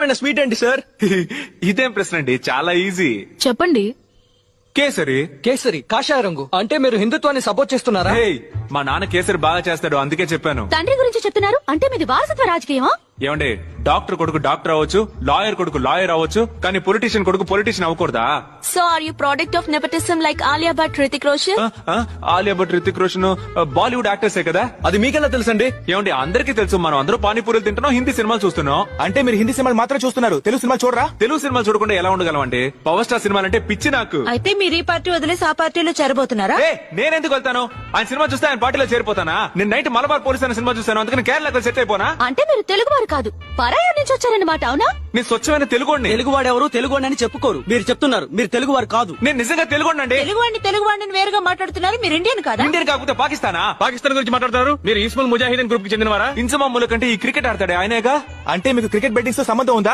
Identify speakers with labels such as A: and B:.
A: ఇష్టమైన స్వీట్ ఏంటి సార్?
B: ఇదేం ప్రశ్న అండి, చాలా ఈజీ.
C: చెప్పండి.
B: కేసరి.
A: కేసరి, కాషాయ రంగు. అంటే మీరు హిందుత్వాన్ని సపోర్ట్ చేస్తున్నారా?
B: హేయ్, మా నాన్న కేసరి బాగా చేస్తాడు, అందుకే చెప్పాను.
C: తండ్రి గురించి చెప్తున్నారు అంటే మీది వారసత్వ రాజకీయమా?
B: ఏమండి, డాక్టర్ కొడుకు డాక్టర్ అవ్వచ్చు, లాయర్ కొడుకు లాయర్ అవ్వచ్చు, కానీ పొలిటీషియన్ కొడుకు politician అవ్వకూడదా?
D: So are you product of nepotism like Alia Bhatt, Hrithik Roshan?
B: Alia Bhatt, Hrithik Roshan Bollywood యాక్టర్సే కదా.
A: అది మీకెలా తెలుసండి?
B: ఏమండి, అందరికీ తెలుసు, మనం అందరూ పానీపూరీలు తింటున్నాం, హిందీ సినిమాలు చూస్తున్నాం.
E: అంటే మీరు హిందీ సినిమాలు మాత్రం చూస్తున్నారు, తెలుగు సినిమాలు చూడరా?
B: తెలుగు సినిమాలు చూడకుండా ఎలా ఉండగలం అండి? పవర్ స్టార్ సినిమాలు అంటే పిచ్చి నాకు.
D: అయితే మీరు ఈ పార్టీ వదిలేసి ఆ పార్టీలో చేరబోతున్నారా?
B: నేనెందుకు వెళ్తాను? ఆయన సినిమా చూస్తే ఆయన పార్టీలో చేరిపోతానా? నేను నైట్ మలబార్ పోలీస్ అనే సినిమా చూస్తాను, అందుకని కేరళకు సెట్ అయిపోనా?
C: అంటే మీరు తెలుగు వారు కాదు, పరాయి నుంచి వచ్చారన్నమాట, అవునా?
B: నేను స్వచ్ఛమైన తెలుగుడిని.
A: తెలుగు వాడెవరు తెలుగు అని చెప్పుకోరు. మీరు చెప్తున్నారు మీరు తెలుగు వారు కాదు.
B: నేను నిజంగా తెలుగుడినండి.
D: తెలుగు వాడిని వేరుగా మాట్లాడుతున్నారు. మీరు ఇండియన్ కాదా?
B: ఇండియన్ కాకపోతే పాకిస్తానా?
E: పాకిస్తాన్ గురించి మాట్లాడతారు మీరు. ఇస్మాల్ ముజాహిదీన్ గ్రూప్ కి చెందినవారా?
B: ఇంజమాముల కంటే ఈ క్రికెట్ ఆడతాడే ఆయనేగా.
E: అంటే మీకు క్రికెట్ బెట్టింగ్స్ తో సంబంధం ఉందా?